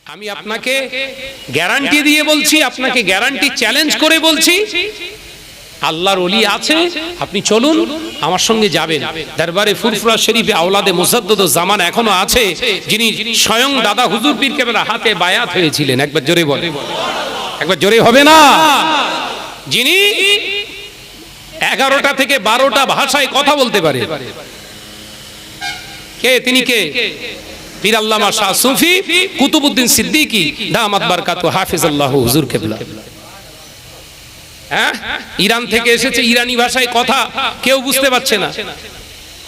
আমি আপনাকে গ্যারান্টি দিয়ে বলছি, আপনাকে গ্যারান্টি চ্যালেঞ্জ করে বলছি, আল্লাহর ওলি আছে, আপনি চলুন আমার সঙ্গে যাবেন। দরবারে ফুরফুরা শরীফে আওলাদে মুসাদ্দদ জামান এখনো আছে, যিনি স্বয়ং দাদা হুজুর পীর কেবলা হাতে বায়াত হয়েছিলেন। একবার জোরে বলে, একবার জোরে হবে না? যিনি 11টা থেকে 12টা ভাষায় কথা বলতে পারে। কে তিনি? কে? পীর আল্লামা শাহ সুফি কুতুবউদ্দিন সিদ্দিকী দামাত বারকাতু হাফিজাল্লাহু হুজুর কেবলা। হ্যাঁ, ইরান থেকে এসেছে, ইরানি ভাষায় কথা কেউ বুঝতে পারছে না,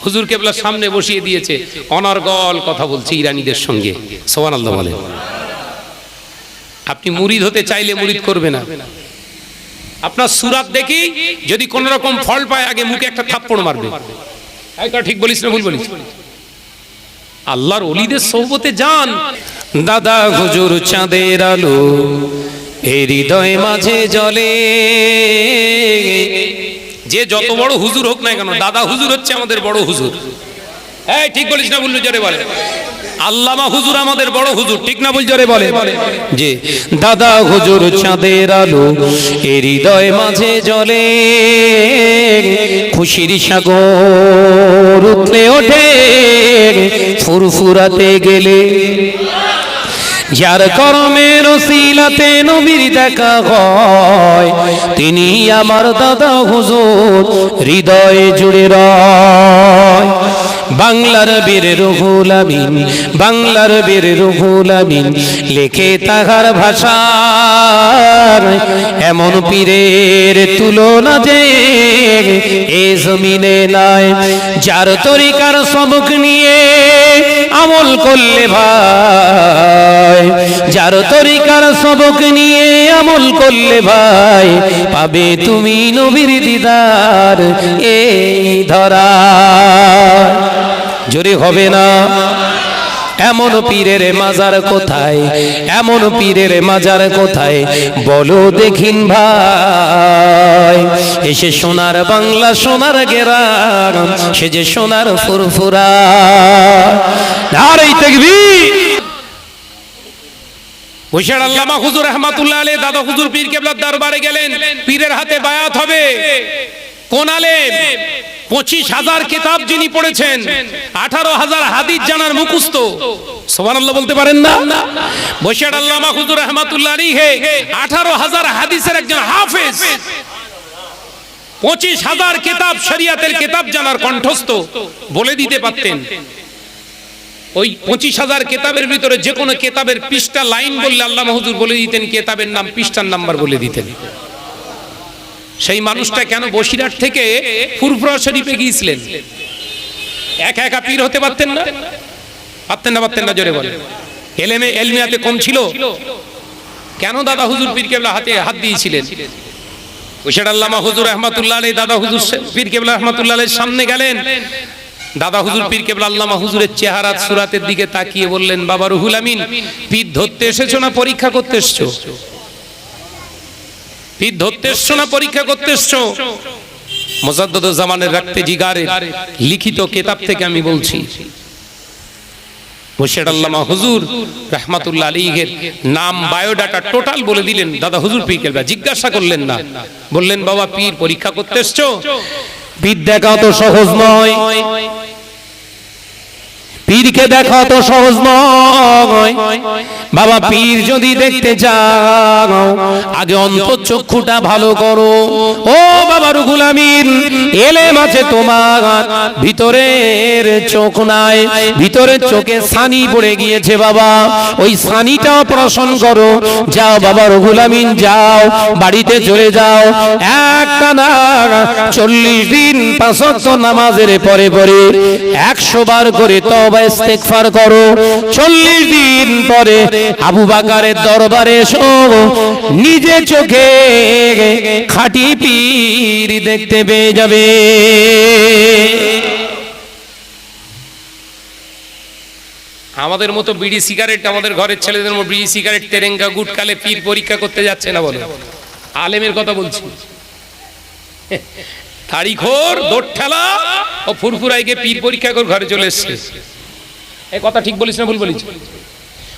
হুজুর কেবলার সামনে বসিয়ে দিয়েছে, অনর্গল কথা বলছে ইরানিদের সঙ্গে। সুবহানাল্লাহ বলে। আপনি মুরিদ হতে চাইলে মুরিদ করবে না। আপনার সুরাত দেখি যদি কোন রকম ফল পায়, আগে মুখে একটা থাপ্পড় মারবে। এটা ঠিক বলিস না ভুল বলিস? আল্লাহর ওলিদের সোহবতে যান। দাদা হুজুর চাঁদের আলো এই হৃদয় মাঝে জ্বলে। যে যত বড় হুজুর হোক না কেন, দাদা হুজুর হচ্ছে আমাদের বড় হুজুর। এই ঠিক বলিস না ভুল জোরে বলে? আল্লামা হুজুর আমাদের বড় হুজুর, ঠিক না ভুল জোরে বলে? যে দাদা হুজুর চাঁদের আলো এই হৃদয় মাঝে জ্বলে, খুশির সাগর উঠলে ওঠে ফুরফুরাতে গেলে, যার কর্মের ওসিলাতে নবীর দেখা হয়, তিনি আমার দাদা হুজুর হৃদয়ে জুড়ে রয়। বাংলার বীর রুহুল আমিন, বাংলার বীর রুহুল আমিন লেখে তাহার ভাষা, এমন পীরের তুলনা যে এ জমিনে নাই। যার তরিকার সবক নিয়ে আমল করলে ভাই, যার তরিকার সবক নিয়ে আমল করলে ভাই, পাবে তুমি নবীর দিদার এই ধরা। জোরে হবে না? এমন পীরের মাজার কোথায়, এমন পীরের মাজার কোথায় বলো দেখিন ভাই। এসে সোনার বাংলা সোনার গেরাম, সে যে সোনার ফুরফুরা। নারে তাকবীর। হুশিয়ার আল্লামা হুজুর রাহমাতুল্লাহ আলাইহি দাদা হুজুর পীর কেবলার দরবারে গেলেন, পীরের হাতে বায়াত হবে। কোন আলেম? 25,000 কিতাব যিনি পড়েছেন, 18,000 হাদিস জানার মুখস্থ। সুবহানাল্লাহ বলতে পারেন না? হুশিয়ার আল্লামা হুজুর রাহমাতুল্লাহ আলাইহি 18,000 হাদিসের একজন হাফেজ, 25,000 কিতাব শরীয়তের কিতাব জানার কণ্ঠস্থ, বলে দিতে পারতেন। ওই 25,000 কিতাবের ভিতরে যে কোনো কিতাবের পৃষ্ঠা লাইন বললে আল্লামা হুজুর বলে দিতেন, কিতাবের নাম পৃষ্ঠার নাম্বার বলে দিতেন। সেই মানুষটা কেন বসিরহাট থেকে ফুরফুরা শরীফে গিয়েছিলেন? একা একা পীর হতে পারতেন না? পারতেন না? পারতেন না? জোরে বলেন। এলমিয়াতে কম ছিল? কেন দাদা হুজুর পীর কেবলা হাতে হাত দিয়েছিলেন? হুশিয়ার আল্লামা হুজুর রাহমাতুল্লাহ আলাইহি দাদা হুজুর পীর কেবলা রাহমাতুল্লাহ আলাইহির সামনে গেলেন। দাদা হুজুর পীর কেবলা আল্লামা হুজুরের চেহারা সুরাতের দিকে তাকিয়ে বললেন, বাবা রুহুল আমিন, পীর ধরতে এসেছো না পরীক্ষা করতে এসেছো? পীর ধরতে এসছো না পরীক্ষা করতে এসছো? মুজাদ্দদ জামানের রাখতে জিগারে লিখিত কিতাব থেকে আমি বলছি। হুশিয়ার আল্লামা হুজুর রাহমাতুল্লাহ আলাইহির নাম, বায়োডাটা টোটাল বলে দিলেন দাদা হুজুর পীর কেবলা। জিজ্ঞাসা করলেন না, বললেন, বাবা পীর পরীক্ষা করতে এসছো? পীর দেখা তো সহজ নয়, পীরকে দেখা তো সহজ নয় বাবা। পীর যদি দেখতে চাও, আগে অন্তঃচক্ষুটা ভালো করো। ও বাবা রুহুল আমিন, এলেম আছে তোমার, ভিতরের চোখ নাই, ভিতরের চোখে ছানি পড়ে গিয়েছে বাবা, ওই ছানিটা অপারেশন করো। যাও বাবা রুহুল আমিন, যাও বাড়িতে চলে যাও, একটানা 40 দিন 5 ওয়াক্ত নামাজের পরে পরে 100 বার করে তওবা ইস্তেগফার করো। 40 দিন পরে আবু বকরের দরবারে এসো, নিজে চোখে খাঁটি পীর দেখতে পেয়ে যাবে। আমাদের মতো বিড়ি সিগারেট, আমাদের ঘরের ছেলেদের মতো বিড়ি সিগারেট, তেরেঙ্গা গুটকালে পীর পরীক্ষা করতে যাচ্ছে না বলো? আলেমের কথা বলছি। তারিখোর দৌড় ঠেলা ও ফুরফুরাইকে পীর পরীক্ষা করে ঘরে চলে এসছে। এই কথা ঠিক বলিস না ভুল বলিস?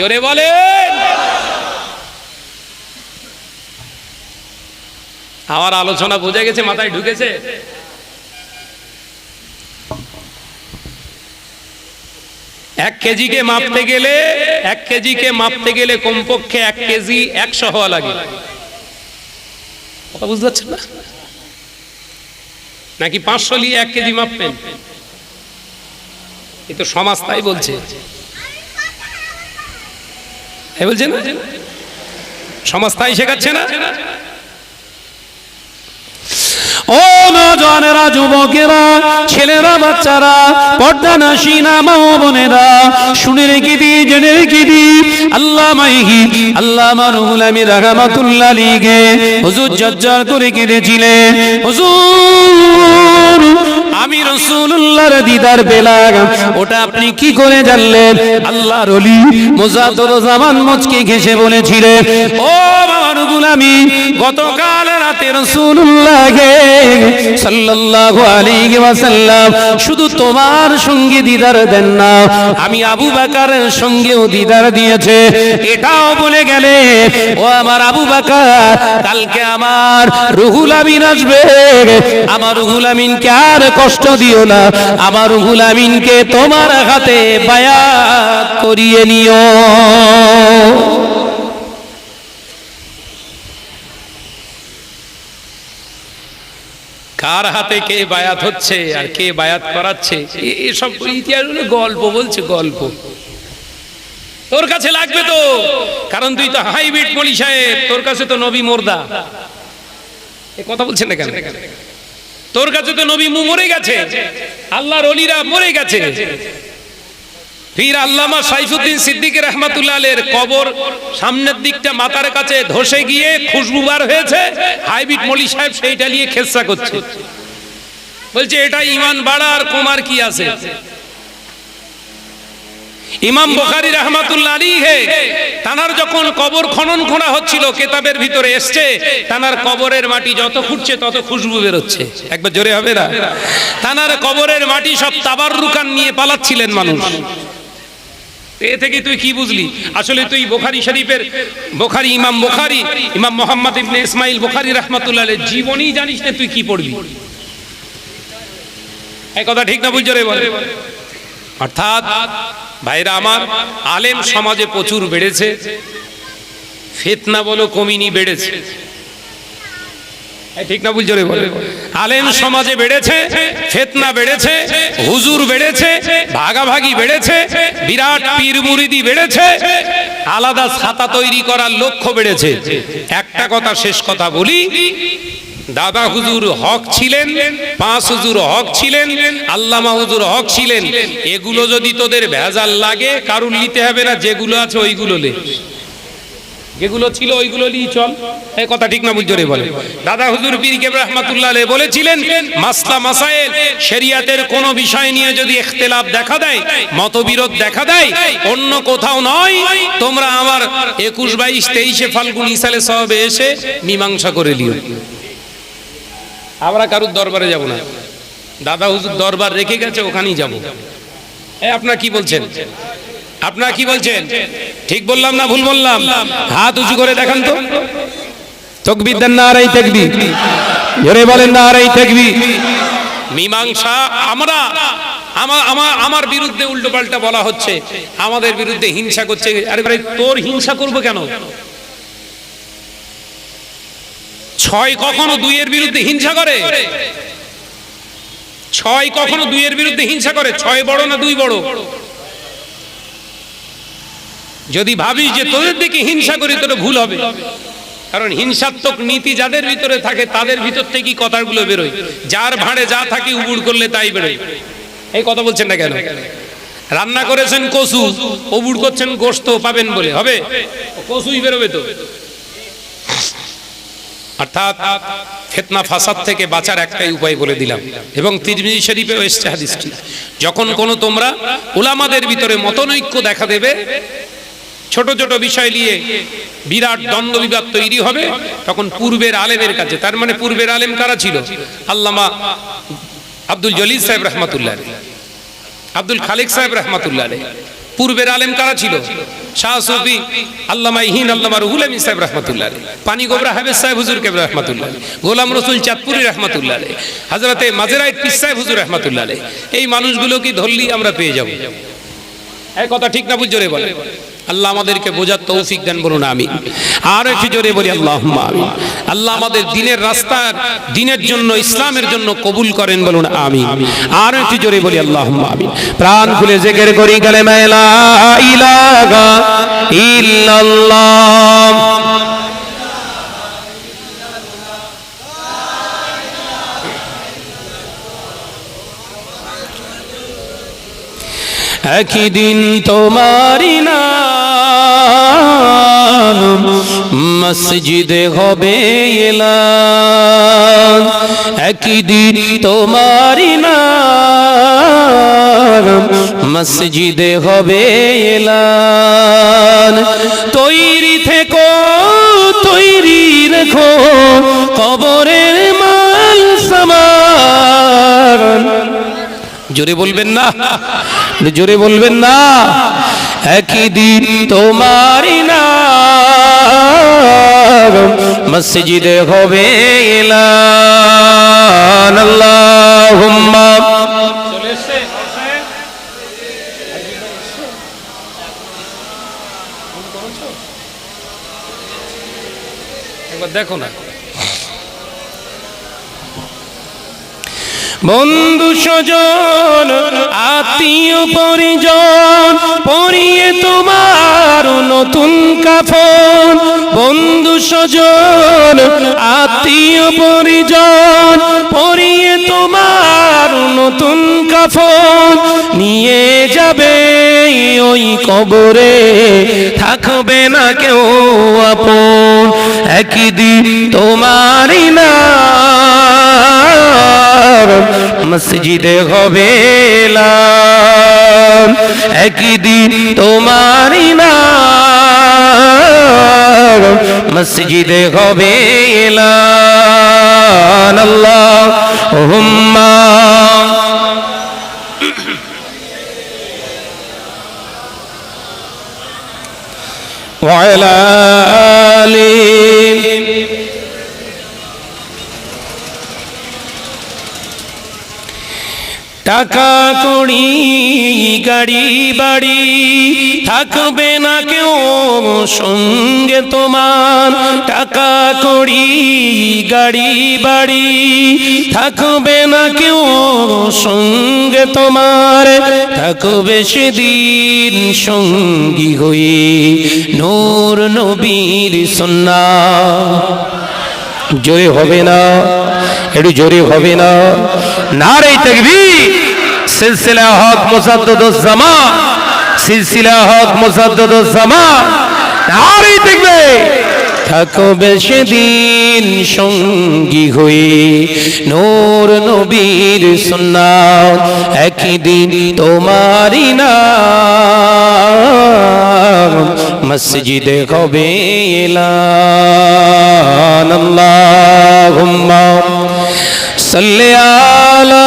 জোরে বলেন। আমার আলোচনা বোঝা গেছে, মাথায় ঢুকেছে? এক কেজিকে মাপতে গেলে কমপক্ষে 1 কেজি 100 হওয়া লাগে। কথা বুঝতে পারছেন না? নাকি 500 নিয়ে 1 কেজি মাপবেন? এই তো সমাজ তাই বলছে, তাই বলছে না? সমাজ তাই শেখাচ্ছে না? ও নওজওয়ানেরা, যুবকেরা, ছেলেরা, বাচ্চারা, পর্দানাশীনা মা ও বোনেরা, শুনে রেখে দি, জেনে রেখে দি, আল্লামা রুহুল আমিন রাহমাতুল্লাহ আলাইহি হুজুর জজ্জার করে কেঁদেছিলেন, হুজুর আমি রাসূলুল্লাহর দিদার পেলাম। ওটা আপনি কি করে জানলেন? আল্লাহর ওলি মুজাদ্দুর জামান মুচকি ঘেঁষে বলেছিলেন, ও বাবা রুহুল আমিন, গতকাল রাতে রাসূলুল্লাহকে সাল্লাল্লাহু আলাইহি ওয়াসাল্লাম শুধু তোমার সঙ্গে দিদার দেন না, আমি আবু বকরের সঙ্গেও দিদার দিয়েছে। এটাও বলে গেলে, ও আমার আবু বকর, কালকে আমার রুহুল আমিন আসবে, আমার রুহুল আমিনকে আর কষ্ট দিও না, আমার রুহুল আমিনকে তোমার হাতে বায়াত করিয়ে নিও। কার হাতে কে বায়াত হচ্ছে আর কে বায়াত করাচ্ছে, এসব ইতিহাস গল্প বলছে, গল্প। তোর কাছে লাগবে তো, কারণ তুই তো হাইব্রিড মলি সাহেব, তোর কাছে তো নবী মুর্দা। এ কথা বলছেন না কেন? তোর কাছে তো নবী মরে গেছে, আল্লাহর ওলিরা মরে গেছে। পীর আল্লামা সাইফুদ্দিন সিদ্দিকী রাহমাতুল্লাহ আলাইহির কবর সামনের দিকটা মাথার কাছে ধসে গিয়ে খুশবু বার হয়েছে, হাইব্রিড মলি সাহেব সেইটা নিয়ে খেসা করছে, বলছে এটা ঈমান বাড়ার কমার কি আছে। ইমাম বুখারী রাহমাতুল্লাহ আলাইহি তানার যখন কবর খনন করা হচ্ছিল, কিতাবের ভিতরে এসছে তানার কবরের মাটি যত খুঁড়ছে তত খুশবু বের হচ্ছে। একবার জোরে হবে না? তানার কবরের মাটি সব তাবাররুকান নিয়ে পালাচ্ছিলেন মানুষ। এ থেকে তুই কি বুঝলি? আসলে তুই বুখারী শরীফের ইমাম মুহাম্মদ ইবনে ইসমাইল বুখারী রাহমাতুল্লাহ আলাইহি জীবনী জানিস না, তুই কি পড়বি? এই কথা ঠিক না বুঝ জোরে বল। অর্থাৎ ভাইরা আমার, আলেম সমাজে প্রচুর বেড়েছে, ফিতনা বলো কমিনি, বেড়েছে। ঠিক না বুঝ জোরে বল। আলেম সমাজে বেড়েছে, ফিতনা বেড়েছে, হুজুর বেড়েছে, ভাগাভাগি বেড়েছে, বিরাট পীর মুরিদি বেড়েছে, আলাদা ছাতা তৈরি করার লক্ষ্য বেড়েছে। একটা কথা, শেষ কথা বলি, দাদা হুজুর হক ছিলেন, 5 হুজুর হক ছিলেন, আল্লামা হুজুর হক ছিলেন। এগুলো যদি তোদের ভেজাল লাগে, কারুর নিতে হবে না, যেগুলো আছে ওইগুলো লে, যেগুলো ছিল ওইগুলো নিয়ে চল। এই কথা ঠিক না বুঝজোরে বলে। দাদা হুজুর পীর কেবলা রাহমাতুল্লাহ আলাইহি বলেছিলেন, মাসলা মাসাইল শরিয়াতের কোন বিষয় নিয়ে যদি ইখতিলাফ দেখা দেয়, মতবিরোধ দেখা দেয়, অন্য কোথাও নয়, তোমরা আমার 21, 22, 23 ফাল্গুন ইসালে সওয়াবে এসে মীমাংসা করে নিও। আমরা কারুর দরবারে যাব না, দাদা হুজুর দরবার রেখে গেছে, ওখানেই যাব। আপনারা কি বলছেন? আপনারা কি বলছেন? ঠিক বললাম না ভুল বললাম? হাত উঁচু করে দেখান তো। তাকবীর দেন, নারায়ে তাকবীর। জোরে বলেন নারায়ে তাকবীর। মীমাংসা আমার বিরুদ্ধে উল্টো পাল্টা বলা হচ্ছে, আমাদের বিরুদ্ধে হিংসা করছে। আরে ভাই, তোর হিংসা করব কেন? 6 কখনো 2 এর বিরুদ্ধে হিংসা করে? 6 কখনো 2 এর বিরুদ্ধে হিংসা করে? 6 বড় না 2 বড়? যদি ভাবিস যে তোদের দিকে হিংসা করি, তোর ভুল হবে। কারণ হিংসাত্মক নীতি যাদের ভিতরে থাকে, তাদের ভিতর থেকে কথাগুলো বেরোয়। যার ভাঁড়ে যা থাকে উবুড় করলে তাই বেরোয়। এই কথা বলছেন না কেন? রান্না করেছেন কচু, উবুড় করছেন গোশত পাবেন বলে হবে? কচুই বেরোবে তো। অর্থাৎ ফিতনা ফাসাদ থেকে বাঁচার একটাই উপায় বলে দিলাম, এবং তিরমিজি শরীফেও এসেছে হাদিসটি। যখন কোনো তোমরা উলামাদের ভিতরে মতনৈক্য দেখা দেবে, ছোট ছোট বিষয় নিয়ে বিরাট দ্বন্দ্ব বিবাদ তৈরি হবে, তখন পূর্বের আলেমের কাছে, তার মানে পূর্বের আলেম কারা ছিল? আল্লামা আব্দুল জলিল সাহেব রাহমাতুল্লাহ আলাইহি, আব্দুল খালিক সাহেব রাহমাতুল্লাহ আলাইহি, পূর্বের আলেম কারা ছিল? শাহ সুফি আল্লামা ইহিন আল্লামা রুহুল আমিন সাহেব রাহমাতুল্লাহ আলাইহি, পানি গোবরা হাফেজ সাহেব হুজুর কেবলা রাহমাতুল্লাহ আলাইহি, গোলাম রসুল চাঁদপুরি রাহমাতুল্লাহ আলাইহি, হযরতে মাজারাইত পীর সাহেব হুজুর রাহমাতুল্লাহ আলাইহি। এই মানুষগুলো কি ধরলি আমরা পেয়ে যাব? এই কথা ঠিক না? বুঝ জোরে বলে। আল্লাহ আমাদেরকে বোঝার তৌফিক দেন, বলুন আমিন। আর একটু জোরে বলি আল্লাহুম্মা আমিন। আল্লাহ আমাদের দিনের রাস্তার, দিনের জন্য, ইসলামের জন্য কবুল করেন, বলুন আমিন। আর একটু জোরে বলি আল্লাহুম্মা আমিন। প্রাণ খুলে জিকির করি কালেমা লা ইলাহা ইল্লাল্লাহ। একদিন তোমারি নাম মসজিদে হবে এলান, একদিন তোমারি নাম মসজিদে হবে এলান। তৈরি থেকো, তৈরি রেখো কবরের মাল সামান। জোরে বলবেন না, জোরে বলবেন না। একদিন তোমারি নাম মসজিদে হবে এলান। আল্লাহুম্মা চলে এসেছে একবার দেখো না। বন্ধু স্বজন আত্মীয় পরিজন পরিয়ে তোমার নতুন কাফন। বন্ধু স্বজন আত্মীয় পরিজন পরিয়ে তোমার নতুন কাফন নিয়ে যাবে ওই কবরে, থাকবে না কেউ আপন। একদিন তোমারই নাম মসজিদে হবে এলান, একদিন তোমারই নাম মসজিদে হবে এলান। আল্লাহুম্মা ওয়া আলা আলিহি। টাকা কড়ি গাড়ি বাড়ি থাকবে না কেউ সঙ্গে তোমার। টাকা কড়ি গাড়ি বাড়ি থাকবে না কেউ সঙ্গে তোমার। থাকবে সেদিন সঙ্গী হয়ে নূর নবীর সুন্নাহ। জোরে হবে না, একটু জোরে হবে না। নারে তাকবীর। সিলসিলা হক মুসাদ্দাদুজ জামান, সিলসিলা হক মুসাদ্দাদুজ জামান। নারে তাকবীর। থাকবে সেদিন সঙ্গী হয়ে নূর নবীর সুন্নাহ। একদিন তোমারই নাম মসজিদে হবে এলান। আল্লাহুম্মা সাল্লি আলা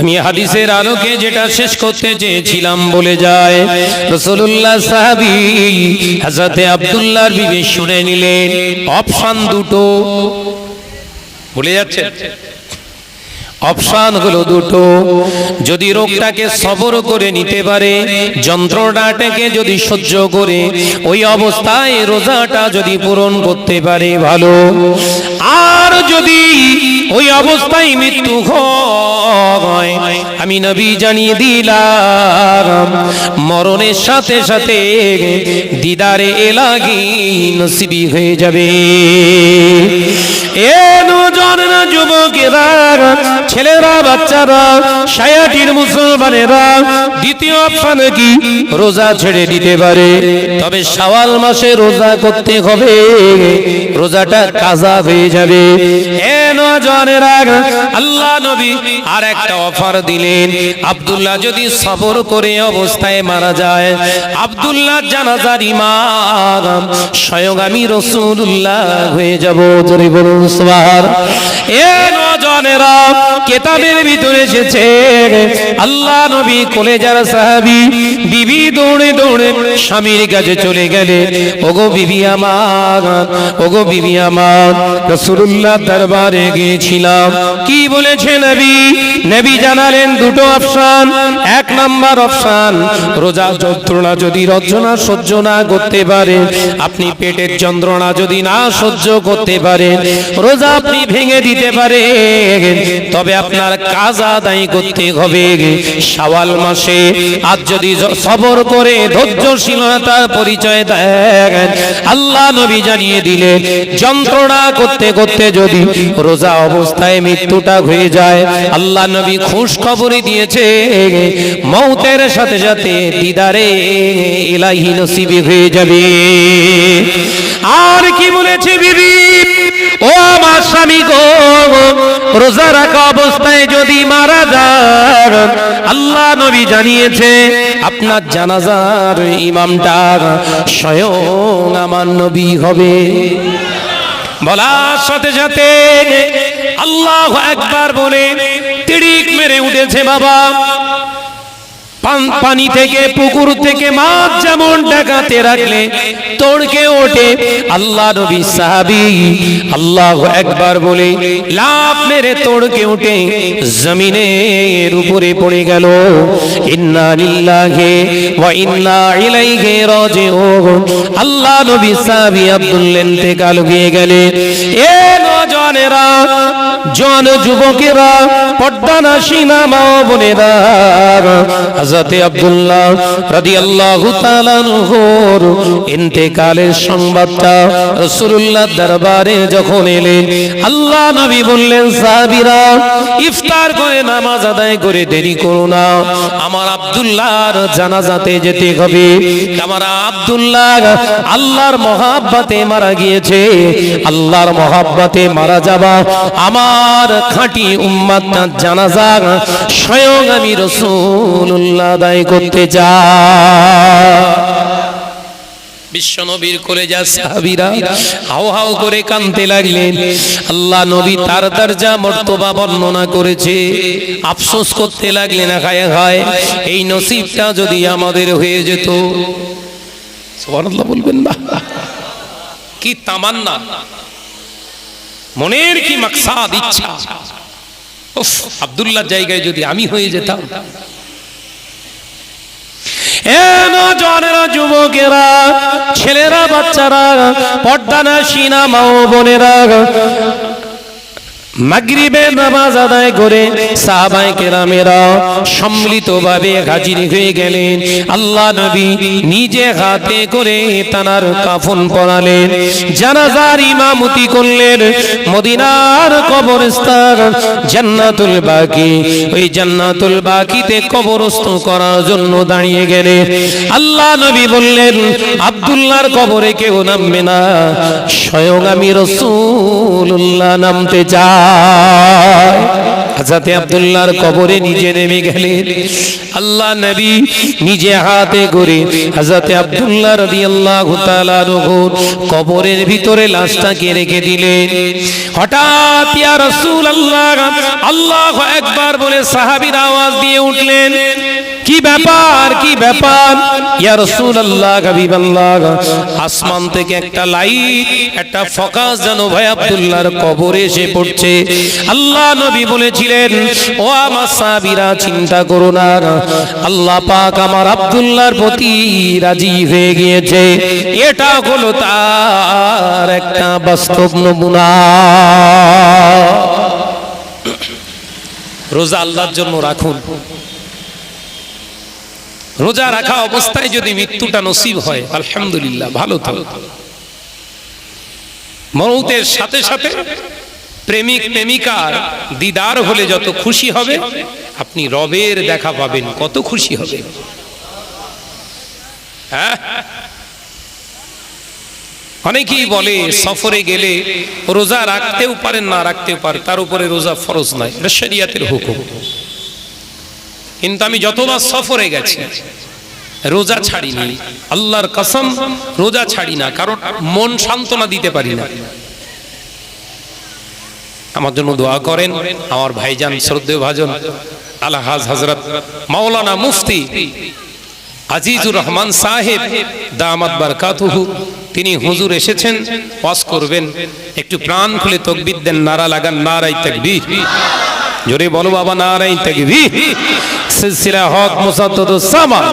আমি হাদিসের আলোকে যেটা শেষ করতে চেয়েছিলাম বলে যায়। রাসূলুল্লাহ সাহাবী হযরতে আব্দুল্লাহর বিবি শুনে নিলেন। অপশন দুটো ভুলে যাচ্ছে। অপশন হলো দুটো। যদি রোগটাকে সবর করে নিতে পারে, যন্ত্রণাটাকে যদি সহ্য করে ওই অবস্থায় রোজাটা যদি পূরণ করতে পারে ভালো। আর যদি ওই অবস্থায় মৃত্যু হয়, আমি নবী জানিয়ে দিলাম মরণের সাথে সাথে দিদারে এলাহি নসিবি হয়ে যাবে। এ নওজোয়ান যুবকেরা, ছেলেরা, বাচ্চারা, শায়াটির মুসলমানেরা, দ্বিতীয় অপশন কি? রোজা ছেড়ে দিতে পারে, তবে শাওয়াল মাসে রোজা করতে হবে, রোজাটা কাজা হয়ে যাবে। এ নওজোয়ানেরা, আল্লাহ নবী আর একটা অফার দিলেন, আব্দুল্লাহ যদি সবর করে অবস্থায় মারা যায়, আব্দুল্লাহ জানাজার ইমাম স্বয়ং আমি রাসূলুল্লাহ হয়ে যাব। জোরে বলুন সুবহানাল্লাহ। এ নওজোয়ানেরা, কিতাবের ভিতরে এসেছে আল্লাহ নবী কলেজার সাহাবী বিবি দৌড়ে দৌড়ে স্বামীর কাছে চলে গেলেন। ওগো বিবি আমার, ওগো বিবি আমার, রাসূলুল্লাহ দরবারে গিয়েছিলাম। কি বলেছে নবী? নবী জানালেন দুটো অপশন। এক নাম্বার অপশন, রোজা যন্ত্রণা যদি রচনা সহ্য না করতে পারে, আপনি পেটের যন্ত্রণা যদি না সহ্য করতে পারেন, রোজা আপনি ভেঙে দিতে পারেন, তবে আপনার কাজা আদায় করতে হবে শাওয়াল মাসে। আজ যদি সবর করে ধৈর্যশীলতার পরিচয় দেন, আল্লাহ নবী জানিয়ে দিলেন যন্ত্রণা করতে করতে যদি রোজা অবস্থায় মৃত্যুটা হয়ে যায়, আল্লাহ নবী খুশ খবরই দিয়েছে মৌতের সাথে সাথে দিদারে ইলাহি নসিব হয়ে যাবে। আর কি বলেছে বিবি? ও আমার স্বামী গো, রোজা রাখা অবস্থায় যদি মারা যান, আল্লাহ নবী জানিয়েছে আপনার জানাজার ইমামটা স্বয়ং আমার নবী হবে। বলার সাথে সাথে আল্লাহু আকবার বলে তিড়িক মেরে উঠেছে বাবা। পানি থেকে, পুকুর থেকে মাছ যেমন ডাকাতে রাখলে তোড়কে ওঠে, আল্লাহ নবী সাহাবী আল্লাহু আকবার বলে লাফ মেরে তোড়কে উঠে জমিনের উপরে পড়ে গেল। ইন্না লিল্লাহি ওয়া ইন্না ইলাইহি রাজিউন। আল্লাহ নবী সাহাবী আব্দুল্লাহ ইন্তেকাল হয়ে গেলেন। এ নওজোয়ানেরা, জন যুবকেরা, পর্দানাশীনা মা বোনেরা, হযরত আব্দুল্লাহ রাদিয়াল্লাহু তাআলা আনহুর ইন্তেকালের সংবাদটা রাসূলুল্লাহ দরবারে যখন এলেন, আল্লাহ নবী বললেন সাহাবীরা ইফতার করে নামাজ আদায় করে দেরি করো না, আমার আব্দুল্লাহর জানাজাতে যেতে হবে। আমার আব্দুল্লাহ আল্লাহর মহব্বতে মারা গিয়েছে, আল্লাহর মহব্বতে মারা যাবা আমার খাঁটি উম্মতের জানাজা স্বয়ং আমি রাসূলুল্লাহ আদায় করতে চাই। বিশ্বনবীর কলেজা সাহাবীরা হাও হাও করে কাঁদতে লাগলেন। আল্লাহ নবী তার দরজা মর্তবা বর্ণনা করেছে, আফসোস করতে লাগলেন হায় হায় এই নসিবটা যদি আমাদের হয়ে যেত। সুবহানাল্লাহ বলবেন না? কি তামান্না, মনের কি মাকসাদ, ইচ্ছা, উফ আব্দুল্লাহর জায়গায় যদি আমি হয়ে যেতাম। এ নওজোয়ানেরা, যুবকেরা, ছেলেরা, বাচ্চারা, পর্দানাশীনা মা ও বোনেরা, মাগরিবের নামাজ আদায় করে সাহাবায়ে কেরামেরা সম্মিলিতভাবে হাজির হয়ে গেলেন। আল্লাহ নবী নিজে হাতে করে তানার কাফন পরালেন, জানাজার ইমামতি করলেন। মদিনার কবরস্থান জান্নাতুল বাকি, ওই জান্নাতুল বাকিতে কবরস্থ করার জন্য দাঁড়িয়ে গেলেন। আল্লাহ নবী বললেন আব্দুল্লাহর কবরে কেউ নামবে না, স্বয়ং আমি রাসূলুল্লাহ নামতে চাই। হযরত আব্দুল্লাহর কবরে নিজে নেমে গেলেন। আল্লাহ নবী নিজে হাতে করে হযরত আব্দুল্লাহ রাদিয়াল্লাহু তাআলা আনহুর কবরের ভিতরে লাশটাকে রেখে দিলেন। হঠাৎ ইয়া রাসূলুল্লাহ, আল্লাহু আকবার বলে সাহাবীরা আওয়াজ দিয়ে উঠলেন, কি ব্যাপার, কি ব্যাপার? ইয়া রাসূলুল্লাহ, হাবিবাল্লাহ, আসমান থেকে একটা লাইট, একটা ফোকাস যেন ভাই আব্দুল্লাহর কবরে এসে পড়ছে। আল্লাহ নবী বলেছিলেন ও আমার সাহাবীরা চিন্তা করো না, আল্লাহ পাক আমার আব্দুল্লাহর প্রতি রাজি হয়ে গিয়েছে। এটা হলো তার একটা বাস্তব নমুনা। রোজা আল্লাহর জন্য রাখুন। রোজা রাখা অবস্থায় যদি মৃত্যুটা নসিব হয় আলহামদুলিল্লাহ, ভালো তো। মৌতের সাথে সাথে প্রেমিক প্রেমিকার দিদার হলে যত খুশি হবে, আপনি রবের দেখা পাবেন কত খুশি হবে। হ্যাঁ, অনেকেই বলে সফরে গেলে রোজা রাখতেও পারেন না রাখতেও পারে, তার উপরে রোজা ফরজ নয়, এটা শরিয়াতের হুকুম। কিন্তু আমি যতবার সফরে গেছি রোজা ছাড়িনি, আল্লাহর কসম রোজা ছাড়ি না, কারণ মন সান্ত্বনা দিতে পারি না। আমার জন্য দোয়া করেন আমার ভাইজান শ্রদ্ধেয় ভাজন আলহাজ হযরত মাওলানা মুফতি আজিজুর রহমান সাহেব দামাত বারকাতুহু, তিনি হুজুর এসেছেন, ওয়াজ করবেন, একটু প্রাণ খুলে তাকবীর দেন, নারা লাগান, নারায়ে তাকবীর, জোরে বলো বাবা নারায়ে তাকবীর। সিলসিলা হক মুসাদ্দাদুস সামান,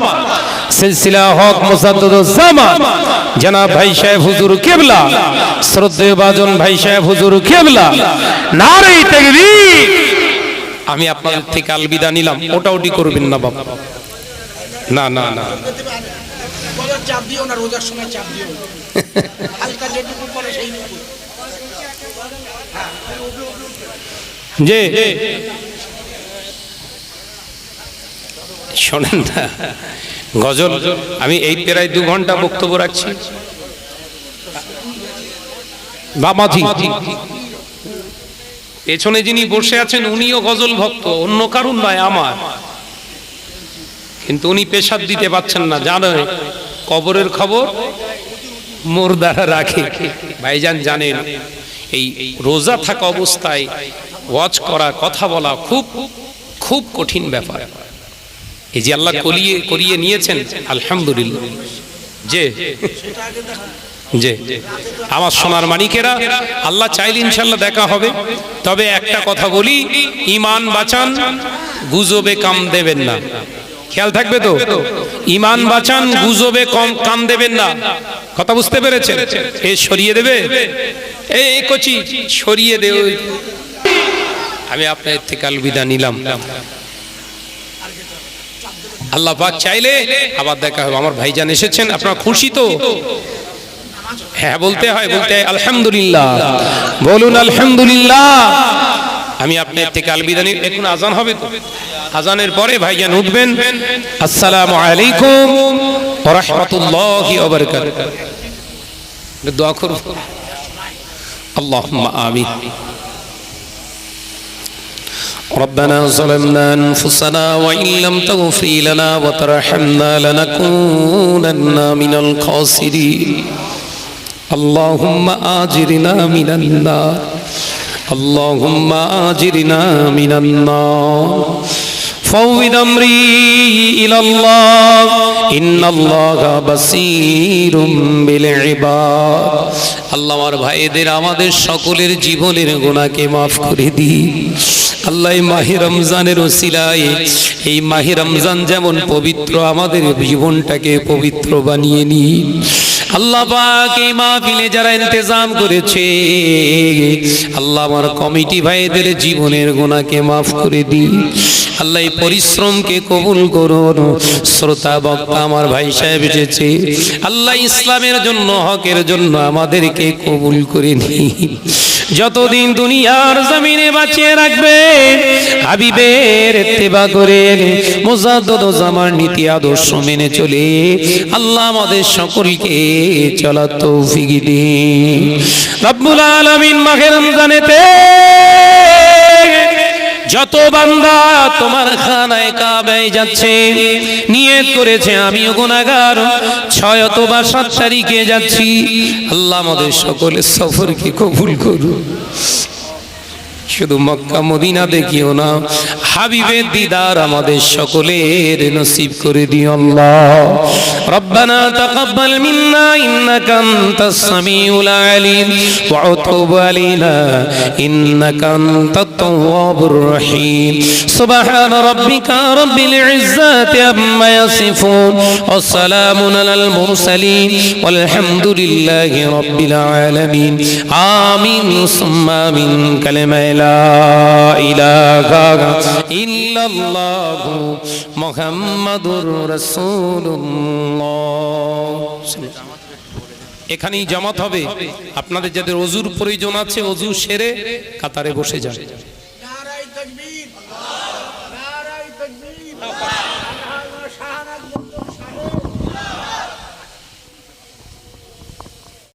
সিলসিলা হক মুসাদ্দাদুস সামান, জনাব ভাই সাহেব হুজুর কিবলা, শ্রদ্ধেয় ভাজন ভাই সাহেব হুজুর কিবলা, নারায়ে তাকবীর। আমি আপনাদের থেকে আলবিদা নিলাম, ওটাওটি করবেন না বাবা, না না না, চাপ দিও না, রোজার সময় চাপ দিও না, হালকা যেটুকু পড়ে সেইটুকু। যে শোনেন না গজল, আমি এই প্রায় 2 ঘন্টা বক্তব্য রাখছি বাবাজি, পেছনে যিনি বসে আছেন উনিও গজল ভক্ত, অন্য কারণ নয় আমার, কিন্তু উনি পেশাব দিতে পাচ্ছেন না, জানেন কবরের খবর মুর্দারা রাখে। ভাইজান জানেন এই রোজা থাকা অবস্থায় ওয়াজ করা, কথা বলা খুব খুব কঠিন ব্যাপার। এই যে আল্লাহ করিয়ে নিয়েছেন আলহামদুলিল্লাহ। যে যে আমার সোনার মানিকেরা, আল্লাহ চাইলে ইনশাআল্লাহ দেখা হবে। তবে একটা কথা বলি, ঈমান বাঁচান, গুজবে কাম দেবেন না, খেয়াল থাকবে তো, ঈমান বাঁচান, গুজবে কান দেবেন না, কথা বুঝতে পেরেছেন? এ সরিয়ে দেবে, এই কচি সরিয়ে দে, আমি আপনার থেকে আলবিদা নিলাম। আল্লাহ পাক চাইলে আবার দেখা হবে। আমার ভাইজান এসেছেন, আপনারা খুশি তো? হ্যাঁ বলতে হয়, বলতে হয় আলহামদুলিল্লাহ, বলুন আলহামদুলিল্লাহ। আমি আপনার থেকে আলবিদা নিই, এখন আজান হবে তো, আজানের পরে ভাইজান উঠবেন। আসসালামু আলাইকুম ওয়া রাহমাতুল্লাহি ওয়া বারাকাতুহু। দোয়া করুন, আল্লাহুম্মা আমিন। ربنا ظلمنا أنفسنا وإن لم تغفر لنا وترحمنا لنكونن من الخاسرين اللهم آجرنا من النار اللهم آجرنا من النار فوض أمري إلى الله إن الله بصير بالعباد আল্লাহ আমার ভাইদের, আমাদের সকলের জীবনের গুনাহকে মাফ করে দিন আল্লাহ। এই মাহে রমজানের ওসিলায়, এই মাহে রমজান যেমন পবিত্র, আমাদের জীবনটাকে পবিত্র বানিয়ে নিন আল্লাহ পাক। এই মাহফিলে যারা ইন্তজাম করেছে আল্লাহ, আমার কমিটি ভাইদের জীবনের গুনাহকে মাফ করে দিন আল্লাহ। এই পরিশ্রমকে কবুল করুন। শ্রোতা বক্তা আমার ভাই সাহেব এসেছে আল্লাহ, ইসলামের জন্য, হকের জন্য আমাদেরকে কবুল করে নিন। যতদিন দুনিয়ার জমিনে বাঁচিয়ে রাখবে হাবিবের ইত্তেবা করে, মুজাদ্দিদ জামার নীতি আদর্শ মেনে চলে আল্লাহ আমাদের সকলকে চলার তৌফিক দিন রব্বুল আলামিন। মাহে রমজানেতে যত বান্দা তোমার খানায় কাবায় যাচ্ছে, নিয়ত করেছে আমিও গুনাহগার, 6 অথবা 7 তারিখে যাচ্ছি আল্লাহ আমাদের সকলের সফরকে কবুল করুন। শুধু মক্কা মদিনা দেখিও না, হাবিবের দিদার আমাদের সকলের নসিব করে দিও আল্লাহ। রব্বানা তাকাব্বাল মিন্না ইন্নাকা আনতাস সামিউল আলিম ওয়া তুব আলাইনা ইন্নাকা আনতাত তাওয়াবুর রহিম। সুবহান রাব্বিকা রাব্বিল ইজ্জাতি আম্মা ইয়াসিফুন ওয়া সালামুন আলাল মুরসালিন ওয়াল হামদুলিল্লাহি রাব্বিল আলামিন। আমিন সুম্মা আমিন। কালেমা লা ইলাহা ইল্লাল্লাহু মুহাম্মাদুর রাসূলুল্লাহ। এখানেই জামাত হবে। আপনাদের যাদের ওযুর প্রয়োজন আছে ওযু সেরে কাতারে বসে যান।